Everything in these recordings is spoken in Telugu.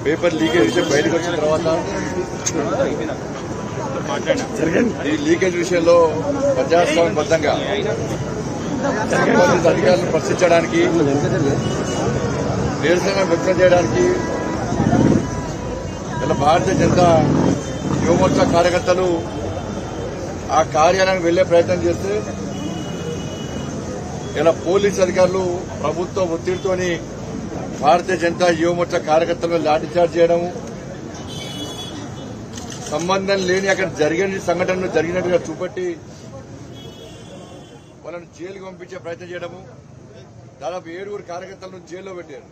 పేపర్ లీకేజ్ విషయం బయటకు వచ్చిన తర్వాత ఈ లీకేజ్ విషయంలో ప్రజాస్వామ్యబద్ధంగా సంబంధిత అధికారులను ప్రశ్నించడానికి నిరసన వ్యక్తం చేయడానికి ఇలా భారతీయ జనతా యువమోర్చా కార్యకర్తలు ఆ కార్యాలయానికి వెళ్లే ప్రయత్నం చేస్తే ఇలా పోలీసు అధికారులు ప్రభుత్వ ఒత్తిడితోని భారతీయ జనతా యువమోర్చా కార్యకర్తలను లాఠీచార్జ్ చేయడం, సంబంధం లేని అక్కడ జరిగిన సంఘటనలు జరిగినట్టుగా చూపెట్టి వాళ్ళను జైలుకు పంపించే ప్రయత్నం చేయడము. దాదాపు 7 కార్యకర్తలను జైల్లో పెట్టారు.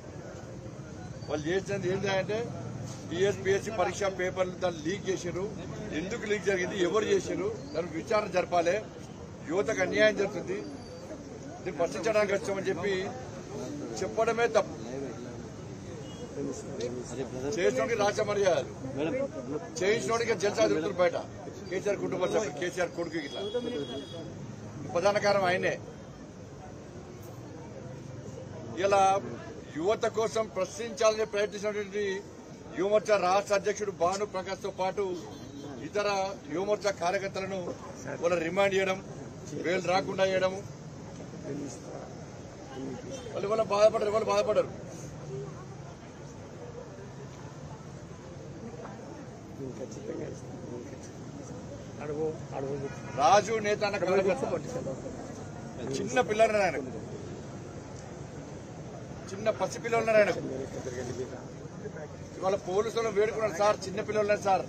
వాళ్ళు చేసినది ఏంటంటే టీఎస్పీఎస్సీ పరీక్ష పేపర్లు దాన్ని లీక్ చేశారు. ఎందుకు లీక్ జరిగింది, ఎవరు చేశారు, దానికి విచారణ జరపాలి, యువతకు అన్యాయం జరుగుతుంది, దీన్ని ప్రశ్నించడానికి వచ్చామని చెప్పి చెప్పడమే తప్పు. చేసినోడికి రాష్ట్ర మర్యాదలు, చేయించినోడికి జల్సా తిరుగుతున్నారు బయట. కేసీఆర్ కుటుంబ సభ్యులు, కేసీఆర్ కొడుకు ఇట్లా ప్రధాన కారణం ఆయనే. ఇలా యువత కోసం ప్రశ్నించాలని ప్రయత్నించినటువంటి యువమోర్చా రాష్ట్ర అధ్యక్షుడు భాను ప్రకాష్ తో పాటు ఇతర యువమోర్చా కార్యకర్తలను వాళ్ళ రిమాండ్ చేయడం, బెయిల్ రాకుండా చేయడం. వాళ్ళు బాధపడరు. రాజు నేత అన్న కార్యకర్త చిన్న పిల్లలు ఆయన, చిన్న పసిపిల్లలు ఆయనకు. ఇవాళ పోలీసులను వేడుకున్నాను, సార్ చిన్న పిల్లలు సార్,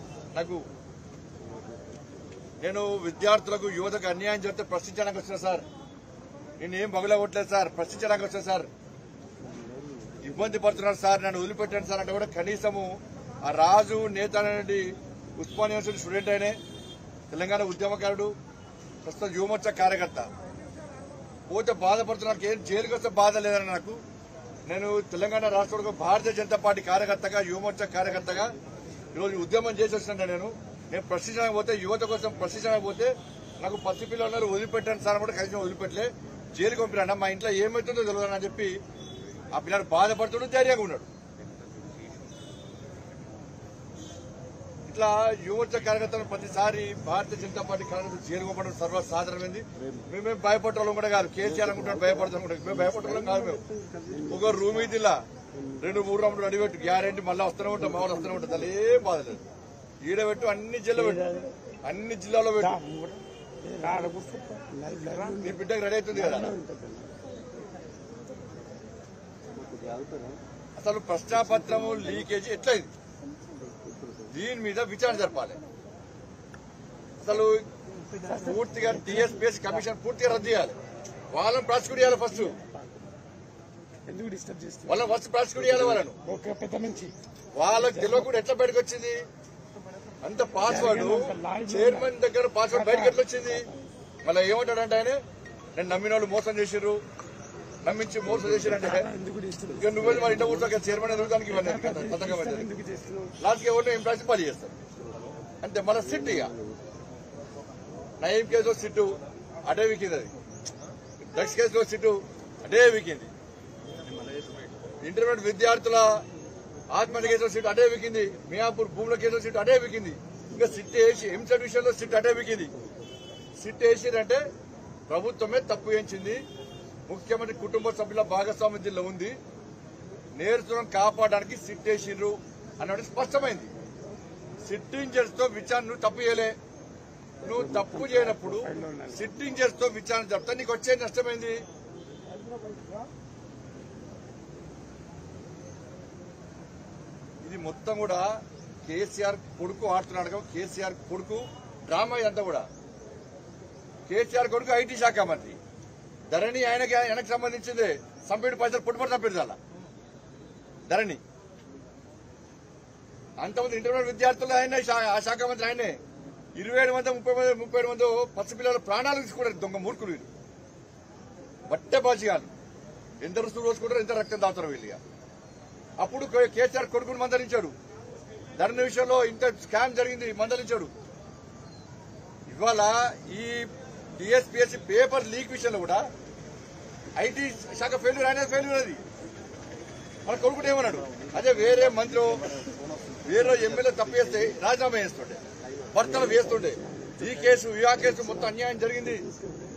నేను విద్యార్థులకు యువతకు అన్యాయం జరిగితే ప్రశ్నించడానికి వచ్చిన సార్, నేను ఏం బగులగొట్టలేదు సార్, ప్రశ్నించడానికి వచ్చాను సార్, ఇబ్బంది పడుతున్నాను సార్, నన్ను వదిలిపెట్టాను సార్ అంటే కూడా కనీసము ఆ రాజు నేత అనేది ఉస్మానియా యూనివర్సిటీ స్టూడెంట్ అయినే, తెలంగాణ ఉద్యమకారుడు, ప్రస్తుతం యువమోర్చా కార్యకర్త. పోతే బాధపడుతున్నాను, ఏం జైలుకి వస్తే బాధ లేదని నాకు. నేను తెలంగాణ రాష్ట్రంలో భారతీయ జనతా పార్టీ కార్యకర్తగా, యువమోర్చా కార్యకర్తగా ఈరోజు ఉద్యమం చేసి వస్తున్నా. నేను ప్రశ్నించడానికి పోతే, యువత కోసం ప్రశ్నించడానికి పోతే నాకు పసిపిల్లలు వదిలిపెట్టాను సార్ కూడా కనీసం వదిలిపెట్టలే, జైలుకి పంపినా. మా ఇంట్లో ఏమవుతుందో తెలియదు అని చెప్పి ఆ పిల్లలు బాధపడుతున్నాడు, ధైర్యంగా ఉన్నాడు. ఇట్లా యువమోర్చా కార్యకర్తలు ప్రతిసారి భారతీయ జనతా పార్టీ కార్యకర్తలు జైలు పంపడం సర్వసాధారణమైంది. మేమేం భయపడటం కూడా కాదు, కేసీఆర్ అనుకుంటాడు భయపడతాం కూడా, మేము భయపడటం కాదు. మేము ఒక రూమ్ ఇదిలా 2-3 రౌండ్లు అడిపెట్టు, గ్యారెంటీ మళ్ళీ వస్తూనే ఉంటాం, మామూలు వస్తూనే ఉంటుంది, అలా ఏం బాధ లేదు. ఈడబెట్టు, అన్ని జిల్లా పెట్టు, అన్ని జిల్లాలో పెట్టు, నీ బిడ్డకు రెడీ అవుతుంది కదా. అసలు ప్రశ్నాపత్రము లీకేజీ ఎట్లయింది, దీని మీద విచారణ జరపాలి. అసలు పూర్తిగా టీఎస్పీఎస్ కమిషన్ పూర్తిగా రద్దు చేయాలి, వాళ్ళని ప్రాసిక్యూట్ చేయాలి. ఫస్ట్ వాళ్ళని ప్రాసిక్యూట్ చేయాలి. వాళ్ళకి తెలియకుండా ఎట్లా బయటకు వచ్చింది అంత పాస్వర్డ్, చైర్మన్ దగ్గర పాస్వర్డ్ బయటకు ఎట్లా వచ్చింది. మళ్ళీ ఏమంటాడంటే ఆయన, నేను నమ్మిన వాళ్ళు మోసం చేసిర్రు, నమ్మించి మోసం చేసిరంటే ఇక నువ్వే మరి ఇంట్లో కూర్చో చైర్మన్ ఎదుగుతానికి ఇవన్నీ లాస్ట్కి ఎవరిని ఏం రాసి పని చేస్తారు అంటే. మళ్ళీ సిట్, ఇక నయం కేసులో సిట్టు అటే వికింది, అది డ్రగ్స్ కేసులో సిట్టు అటే వికింది, ఇంటర్మీడియట్ విద్యార్థుల ఆత్మహత్య కేసులో సిట్టు అటే వికింది, మియాపూర్ భూముల కేసులో సిట్టు అటే వికింది, ఇంకా సిట్ వేసి ఎంసెట్ విషయంలో సిట్ అటే వికింది. సిట్ వేసిరంటే ప్రభుత్వమే తప్పు వేయించింది, ముఖ్యమంత్రి కుటుంబ సభ్యుల భాగస్వామ్యం దీనిలో ఉంది, నేర్చులను కాపాడడానికి సిట్ వేసిర్రు అన్నది స్పష్టమైంది. సిట్టింగ్ జడ్జితో విచారణ, నువ్వు తప్పు చేయలే, నువ్వు తప్పు చేయనప్పుడు సిట్టింగ్ జడ్జితో విచారణ జరిపితే నీకు వచ్చే నష్టమైంది. ఇది మొత్తం కూడా కేసీఆర్ కొడుకు ఆడుతున్నాడు, కేసీఆర్ కొడుకు డ్రామా ఇదంతా కూడా. కేసీఆర్ కొడుకు ఐటీ శాఖ మంత్రి, ధరణి ఆయనకు సంబంధించింది, సంపేడు పైసలు పుట్టుబడి సంపేడు చాలా ధరణి. అంతమంది ఇంటర్మీడియట్ విద్యార్థులు ఆయన, ఆ శాఖ మంత్రి ఆయనే. 27 మంది 37 మంది పసిపిల్లల ప్రాణాలు తీసుకున్నారు దొంగ మూర్ఖులు వీళ్ళు, బట్టే బాచిగాలు. ఎంత రుసులు రోజుకుంటారు, ఎంత రక్తం దాతారు వీళ్ళుగా. అప్పుడు కేసీఆర్ కొడుకుని మందలించాడు, ధరణి విషయంలో ఇంత స్కామ్ జరిగింది మందలించాడు. ఇవాళ ఈ టీఎస్పీఎస్సీ పేపర్ లీక్ విషయంలో కూడా ఐటీ శాఖ ఫెయిల్యూర్, ఆయన ఫెయిల్యూర్. అది మన కొడుకుని ఏమన్నాడు? అదే వేరే మంత్రి వేరే ఎమ్మెల్యే తప్పు చేస్తే రాజీనామా చేస్తుండే, భర్తలు వేస్తుండే. ఈ కేసు ఆ కేసు మొత్తం అన్యాయం జరిగింది,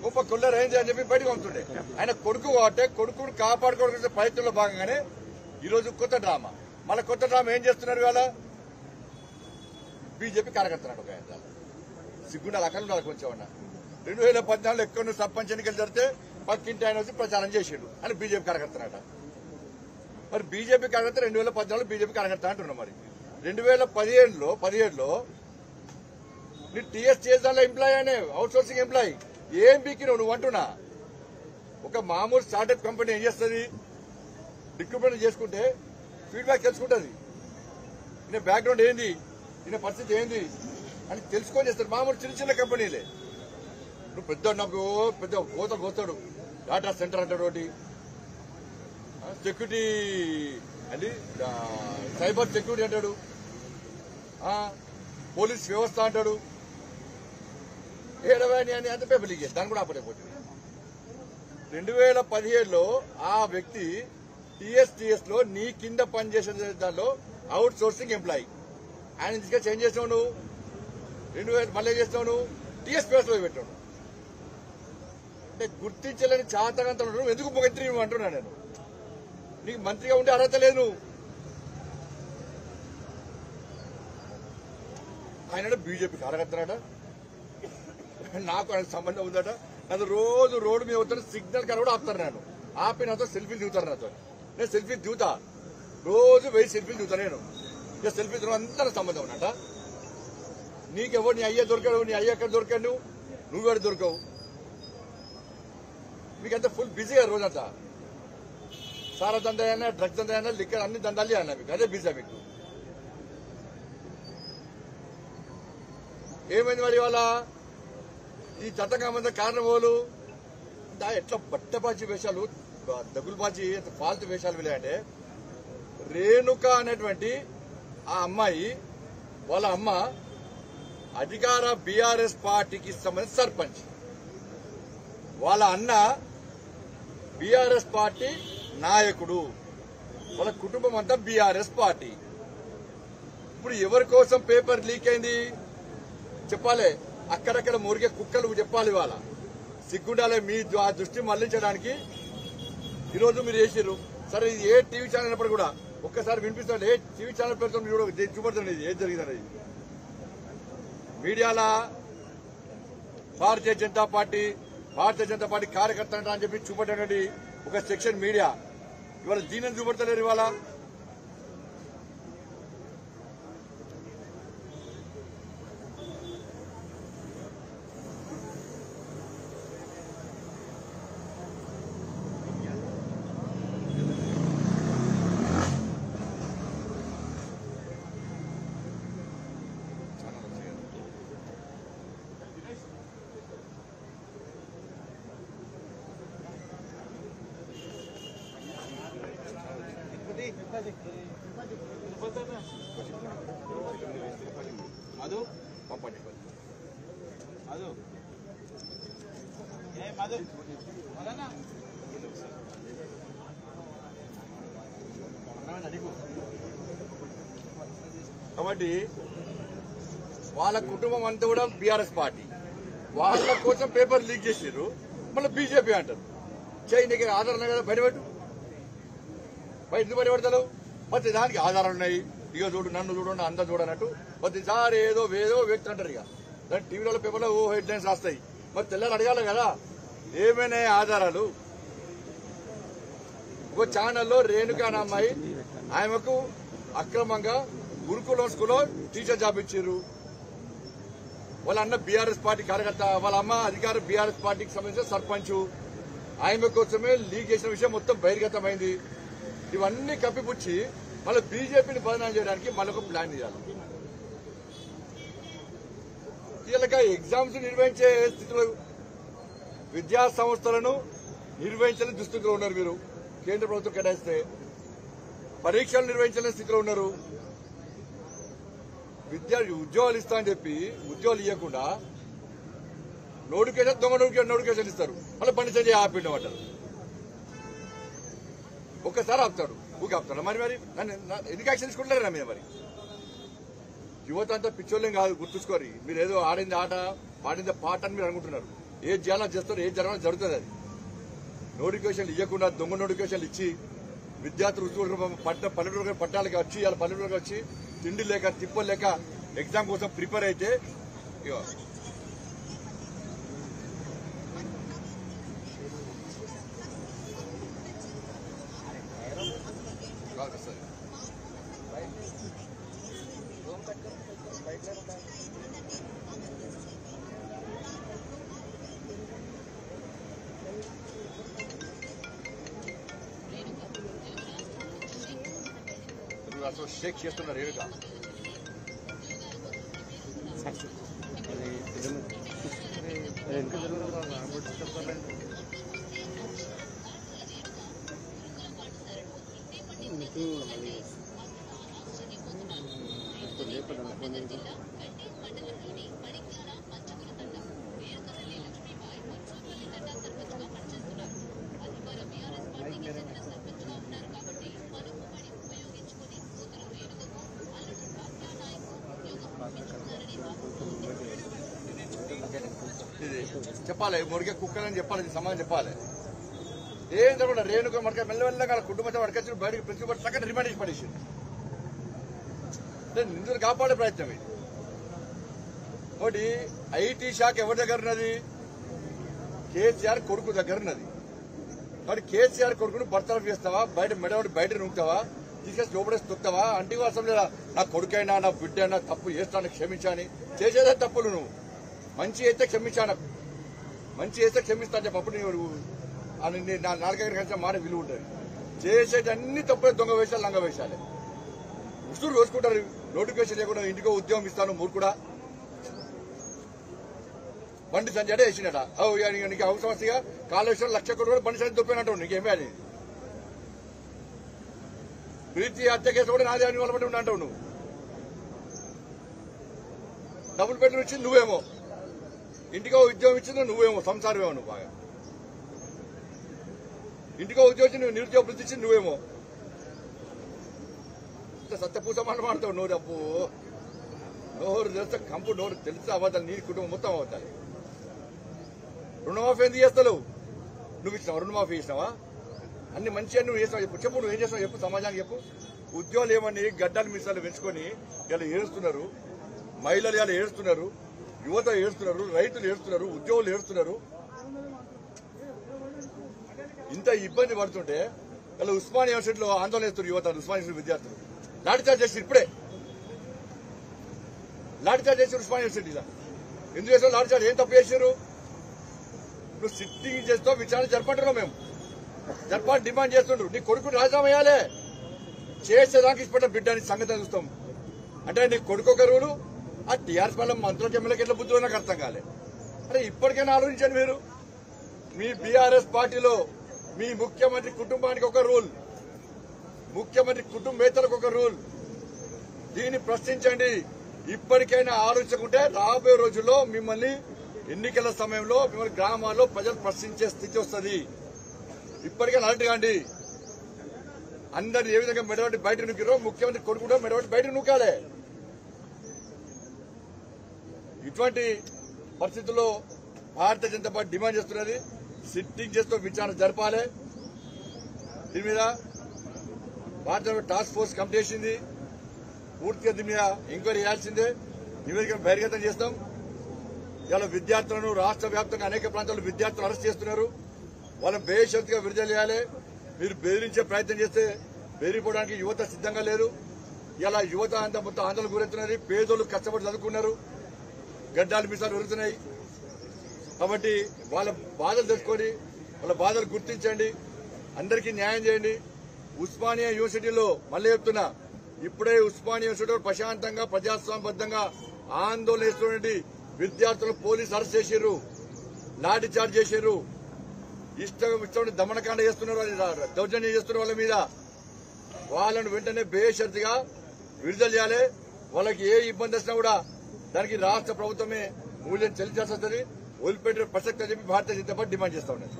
గొప్ప కొల్లరైంది అని చెప్పి బయటకు పంపుతుండే. ఆయన కొడుకు కాబట్టి కొడుకుని కాపాడుకోవడం ప్రయత్నంలో భాగంగానే ఈరోజు కొత్త డ్రామా. మళ్ళీ కొత్త డ్రామా ఏం చేస్తున్నారు? ఇవాళ బీజేపీ కార్యకర్తలు ఒక ఆయన సిగ్గుండాలి, అక్కడ ఉండాలి కొంచెం అన్న. 2014 ఎక్కడ సర్పంచ్ ఎన్నికలు జరిగితే పక్కింటి ఆయన వచ్చి ప్రచారం చేసాడు అని బీజేపీ కార్యకర్తనట. మరి బీజేపీ కార్యకర్త 2014 బీజేపీ కార్యకర్త అంటున్నాం. మరి 2017లో నీ టీఎస్టీఎస్ ఎంప్లాయీ అనే అవుట్ సోర్సింగ్ ఎంప్లాయీ ఏం బీకి నువ్వు అంటున్నా? ఒక మామూలు స్టార్టప్ కంపెనీ ఏం చేస్తుంది? రిక్రూట్మెంట్ చేసుకుంటే ఫీడ్బ్యాక్ తెలుసుకుంటుంది, ఈయన బ్యాక్గ్రౌండ్ ఏంది, ఈయన పరిస్థితి ఏంది అని తెలుసుకొని చేస్తారు. మామూలు చిన్న చిన్న కంపెనీలే. నువ్వు పెద్ద కోస్తాడు, డాటా సెంటర్ అంటాడు, ఒకటి సెక్యూరిటీ అది సైబర్ సెక్యూరిటీ అంటాడు, పోలీస్ వ్యవస్థ అంటాడు. ఏడవాణి అని అంత పేపర్ లీక్ దాన్ని కూడా ఆపలేకపోతుంది. 2017లో ఆ వ్యక్తి టీఎస్టీఎస్ లో నీ కింద పనిచేసే దానిలో అవుట్ సోర్సింగ్ ఎంప్లాయీ ఆయన తీసుకొని చేంజ్ చేసినావు నువ్వు. 2000 మళ్ళీ చేసినావు నువ్వు టీఎస్పీఎస్ లో పెట్టావు. అంటే గుర్తించలేని చాతకంతలు నువ్వు ఎందుకు మంత్రి నువ్వు అంటున్నా నేను. నీకు మంత్రిగా ఉండే అర్హత లేదు నువ్వు. ఆయన బీజేపీ కార్యకర్తనాట, నాకు ఆయన సంబంధం ఉందట. నన్ను రోజు రోడ్డు మీద వస్తాను, సిగ్నల్ కాడ కూడా ఆపుతారు. నేను ఆపి నాతో సెల్ఫీలు దిగుతారు. నేను సెల్ఫీ దిగుతా, రోజు 1000 సెల్ఫీలు దిగుతా. నేను ఇక సెల్ఫీ దిగడం అంతా సంబంధం ఉన్నట. నీకెవరు నీ అయ్యే దొరకడు, నీ అయ్య ఎక్కడ దొరకడు, నువ్వెక్కడ దొరకవు. మీకంతా ఫుల్ బిజీగా రోజంతా. సారా దందా అయినా, డ్రగ్స్ దందా అయినా, లిక్కర్ అన్ని దందాలే అన్నా మీకు. అదే బిజీ మీకు. ఏమైంది మరి ఇవాళ ఈ చట్టకామంత కారణం వాళ్ళు ఎట్లా బట్టబాజీ వేషాలు, దగులుబాజీ ఫాల్తు వేషాలు వెళ్ళాయంటే, రేణుక అనేటువంటి ఆ అమ్మాయి వాళ్ళ అమ్మ అధికార బీఆర్ఎస్ పార్టీకి సంబంధించిన సర్పంచ్, వాళ్ళ అన్న బీఆర్ఎస్ పార్టీ నాయకుడు, వాళ్ళ కుటుంబం అంతా బీఆర్ఎస్ పార్టీ. ఇప్పుడు ఎవరి కోసం పేపర్ లీక్ అయింది చెప్పాలి. అక్కడక్కడ మురిగే కుక్కలు చెప్పాలి. ఇవాళ సిగ్గుండాలే. మీ ఆ దృష్టి మళ్లించడానికి ఈరోజు మీరు చేసిర్రు. సరే ఇది ఏ టీవీ ఛానల్ అయినప్పుడు కూడా ఒక్కసారి వినిపిస్తాడు. ఏ టీవీ ఛానల్ పేరుతో మీరు చూపడుతుంది ఇది ఏం జరిగిందనేది. మీడియాలో భారతీయ జనతా పార్టీ కార్యకర్త అని చెప్పి చూపట్టండి ఒక సెక్షన్ మీడియా. ఇవాళ దీనిని చూపడతలేరు. ఇవాళ మధు పంపండి. మధు మధు కాబట్టి వాళ్ళ కుటుంబం అంతా కూడా బీఆర్ఎస్ పార్టీ. వాళ్ళ కోసం పేపర్ లీక్ చేసారు, మళ్ళీ బీజేపీ అంటారు. చేయి నీకు ఆధారం కదా బయటపెట్టు. బయట బయటపెడతారు. ప్రతి దానికి ఆధారాలు ఉన్నాయి. ఇక చూడు, నన్ను చూడండి, అందరు చూడనట్టు ప్రతిసారి ఏదో వ్యక్తి అంటారు. ఇక దాని టీవీలో పేపర్లో హెడ్ లైన్స్ రాస్తాయి. మరి తెల్లారు అడగాలి కదా ఏమైనా ఆధారాలు. ఒక ఛానల్లో రేణుకా అనే అమ్మాయి, ఆమెకు అక్రమంగా గురుకులం స్కూల్లో టీచర్ జాబ్ ఇచ్చారు. వాళ్ళ అన్న బీఆర్ఎస్ పార్టీ కార్యకర్త, వాళ్ళ అమ్మ అధికార బీఆర్ఎస్ పార్టీకి సంబంధించిన సర్పంచ్. ఆమె కోసమే లీక్ చేసిన విషయం మొత్తం బహిర్గతమైంది. ఇవన్నీ కప్పిపుచ్చి మళ్ళీ బీజేపీని బదనాం చేయడానికి మళ్ళొక ప్లాన్ చేయాలి. కీలక ఎగ్జామ్స్ నిర్వహించే స్థితిలో, విద్యా సంస్థలను నిర్వహించలేని దుస్థితిలో ఉన్నారు మీరు. కేంద్ర ప్రభుత్వం కేటాయిస్తే పరీక్షలు నిర్వహించలేని స్థితిలో ఉన్నారు. ఉద్యోగాలు ఇస్తా అని చెప్పి ఉద్యోగాలు ఇవ్వకుండా నోటిఫికేషన్, దొంగ నోటిఫికేషన్ ఇస్తారు. మళ్ళీ పని చేసి ఆపిండి అంటారు. ఒక్కసారి ఆపుతాడు. ఊకే ఆపుతారా మరి ఎందుకు యాక్షన్ తీసుకుంటారా మీద మరి? యువత అంతా పిచ్చోళ్ళేం కాదు, గుర్తుంచుకోరు. మీరు ఏదో ఆడింది ఆట పాడింది పాట అని మీరు అనుకుంటున్నారు. ఏది చేయాలో చేస్తారు, ఏది జరగాలో జరుగుతుంది. అది నోటిఫికేషన్లు ఇవ్వకుండా దొంగ నోటిఫికేషన్లు ఇచ్చి విద్యార్థులు పల్లెటూరు పట్టాలకి వచ్చి ఇలా పల్లెటూరుకి వచ్చి తిండి లేక తిప్పలు లేక ఎగ్జామ్ కోసం ప్రిపేర్ అయితే అసలు షేక్ చేస్తున్నారు ఏమిటా ఇది చెప్పాలి. మురిగే కుక్కలని చెప్పాలి, సమాధానం చెప్పాలి. ఏం జరగకుండా రేణుక మడక మెల్లమెల్లగా కుటుంబంతో వడకొచ్చి బయటకు ప్రిన్సిపల్ చక్కటి రిమాండ్ చేసి పడేసింది. నిందులు కాపాడే ప్రయత్నం ఇది. ఒకటి ఐటీ శాఖ ఎవరి దగ్గర ఉన్నది? కేసీఆర్ కొడుకు దగ్గర ఉన్నది. కాబట్టి కేసీఆర్ కొడుకును బర్తరఫ్ చేస్తావా? బయట మెడవాడి బయట నూకుతావా? తీసుకెళ్ళి లోపడేసి తొక్కుతావా? అంటే అసలు నా కొడుకైనా నా బిడ్డైనా తప్పు చేస్తాను క్షమించాని చేసేదే తప్పులు. నువ్వు మంచి అయితే క్షమించాను, మంచి చేస్తే క్షమిస్తాను చెప్పి అప్పుడు నా నాలుగైదు కలిసిన మాట విలువ ఉంటుంది. చేసేది అన్ని తప్పులే, దొంగ వేషాలు లంగ వేషాలే. ఉసురు రోజుకుంటారు. నోటిఫికేషన్ లేకుండా ఇంటికో ఉద్యోగం ఇస్తాను మూర్ఖుడా. బండి సంజయ్ వేసినట నీకు అవసరమస్తిగా కాళేశ్వరం 1,00,000 కోట్లు కూడా బండి సంజయ్ దొప్పినట్టు నీకేమే అని. ప్రీతి హత్య కేసు కూడా నాదే అని వాళ్ళబట్టి ఉండి అంటావు. నువ్వు డబుల్ బెడ్రూమ్ ఇచ్చింది నువ్వేమో, ఇంటికో ఉద్యోగం ఇచ్చింది నువ్వేమో, సంసారమేమో నువ్వు. బాగా ఇంటికో ఉద్యోగం ఇచ్చి నువ్వు నిరుద్యోగ వృత్తి ఇచ్చింది నువ్వేమో. సత్యపూసమాన మాడతావు. నోరు అప్పు నోరు తెలిస్తే కంపు, నోరు తెలిస్తే అబద్ధాలు. నీ కుటుంబం మొత్తం అవుతాయి. రుణమాఫీ ఎందుకు చేస్తావు? నువ్వు ఇచ్చినావా? రుణమాఫీ ఇచ్చినావా? అన్ని మంచిగా నువ్వు చేస్తావు చెప్పు. చెప్పు నువ్వు ఏం చేస్తావు చెప్పు, సమాజానికి చెప్పు. ఉద్యోగాలు ఏమని గడ్డలు మిసాలు పెంచుకొని ఇలా ఏడుస్తున్నారు. మహిళలు ఇలా ఏడుస్తున్నారు, యువత ఏడుస్తున్నారు, రైతులు ఏడుస్తున్నారు, ఉద్యోగులు ఏడుస్తున్నారు. ఇంత ఇబ్బంది పడుతుంటే ఇలా ఉస్మానియా యూనివర్సిటీలో ఆందోళన చేస్తున్నారు యువత. ఉస్మానియా యూనివర్సిటీ విద్యార్థులు లాఠీచార్జ్ చేసి ఇప్పుడే లాఠీచార్జ్ చేశారు ఉస్మానియా యూనివర్సిటీలో. ఎందుకు చేసారు లాఠీచార్జ్? ఏం తప్పు చేశారు? నువ్వు సిట్టింగ్ చేస్తావు, విచారణ జరపంటున్నావు. మేము జరపాలని డిమాండ్ చేస్తుండ్రు. నీ కొడుకు రాజీనామా వేయాలి. చేసేదానికి ఇష్టపడ్డ బిడ్డని సంగతి చూస్తాం అంటే నీ కొడుకు ఒక రూలు, ఆ టీఆర్ఎస్ వల్ల మంత్రులకు ఎమ్మెల్యేకి ఎట్లా బుద్ధులు నాకు అర్థం కాలే. అరే ఇప్పటికైనా ఆలోచించండి మీరు. మీ బీఆర్ఎస్ పార్టీలో మీ ముఖ్యమంత్రి కుటుంబానికి ఒక రూల్, ముఖ్యమంత్రి కుటుంబేతలకు ఒక రూల్. దీన్ని ప్రశ్నించండి. ఇప్పటికైనా ఆలోచించుకుంటే రాబోయే రోజుల్లో మిమ్మల్ని ఎన్నికల సమయంలో మిమ్మల్ని గ్రామాల్లో ప్రజలు ప్రశ్నించే స్థితి వస్తుంది. ఇప్పటికైనా అలర్ట్ కాండి. అందరు ఏ విధంగా మెడబట్టి బయట నూకిరో ముఖ్యమంత్రి కొడుకు కూడా మెడబట్టి బయట నూకాలే. ఇటువంటి పరిస్థితుల్లో భారతీయ జనతా పార్టీ డిమాండ్ చేస్తున్నది, సిట్టింగ్ చేస్తూ విచారణ జరపాలి. దీని మీద భారత టాస్క్ ఫోర్స్ కమిటీ వేసింది. పూర్తిగా దీని మీద ఎంక్వైరీ చేయాల్సిందే. నివేదికను బహిర్గతం చేస్తాం. ఇలా విద్యార్థులను రాష్ట్ర వ్యాప్తంగా అనేక ప్రాంతాల్లో విద్యార్థులు అరెస్ట్ చేస్తున్నారు. వాళ్ళని బేషరతుగా విడుదల చేయాలి. మీరు బెదిరించే ప్రయత్నం చేస్తే బెదిరిపోవడానికి యువత సిద్ధంగా లేదు. ఇలా యువత అంతా మొత్తం ఆందోళన గురవుతున్నది. పేదోళ్ళు కష్టపడి చదువుకున్నారు, గడ్డాలు మిసాలు పెరుగుతున్నాయి. కాబట్టి వాళ్ళ బాధలు తెలుసుకొని వాళ్ళ బాధలు గుర్తించండి, అందరికీ న్యాయం చేయండి. ఉస్మానియా యూనివర్సిటీలో మళ్ళీ చెప్తున్నా, ఇప్పుడే ఉస్మానియా యూనివర్సిటీలో ప్రశాంతంగా ప్రజాస్వామ్యబద్దంగా ఆందోళన చేస్తున్నటువంటి విద్యార్థులను పోలీసు అరెస్ట్ చేశారు, లాఠీ చార్జ్ చేశారు, ఇష్టం దమనకాండ చేస్తున్నారు, దౌర్జన్యం చేస్తున్నారు వాళ్ళ మీద. వాళ్ళను వెంటనే బేషరతుగా విడుదల చేయాలి. వాళ్ళకి ఏ ఇబ్బంది వచ్చినా కూడా దానికి రాష్ట్ర ప్రభుత్వమే మూల్యం చెల్లించాల్సి వస్తుంది. వదిలిపెట్టే ప్రసక్తి అని చెప్పి భారతీయ జనతా పార్టీ డిమాండ్ చేస్తా ఉన్నది.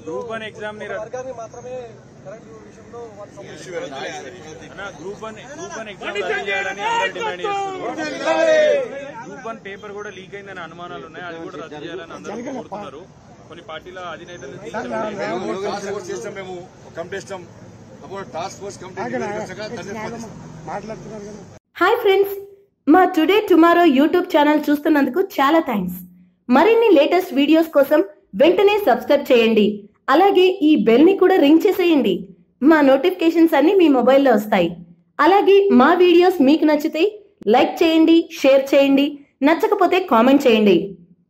గ్రూప్ 1 ఎగ్జామ్ ని గ్రూప్ 1 ఎగ్జామ్ రద్దు చేయాలని అందరూ డిమాండ్ చేస్తున్నారు. గ్రూప్ 1 పేపర్ కూడా లీక్ అయిందని అనుమానాలు ఉన్నాయి, అది కూడా రద్దు చేయాలని అందరూ కోరుతున్నారు. కొన్ని పార్టీల అధినేతలు మేము కంప్లీస్తాం టాస్క్ ఫోర్స్ హాయ్ ఫ్రెండ్స్, మా టుడే టుమారో యూట్యూబ్ ఛానల్ చూస్తున్నందుకు చాలా థ్యాంక్స్. మరిన్ని లేటెస్ట్ వీడియోస్ కోసం వెంటనే సబ్స్క్రైబ్ చేయండి. అలాగే ఈ బెల్ ని కూడా రింగ్ చేసేయండి. మా నోటిఫికేషన్స్ అన్ని మీ మొబైల్లో వస్తాయి. అలాగే మా వీడియోస్ మీకు నచ్చితే లైక్ చేయండి, షేర్ చేయండి, నచ్చకపోతే కామెంట్ చేయండి.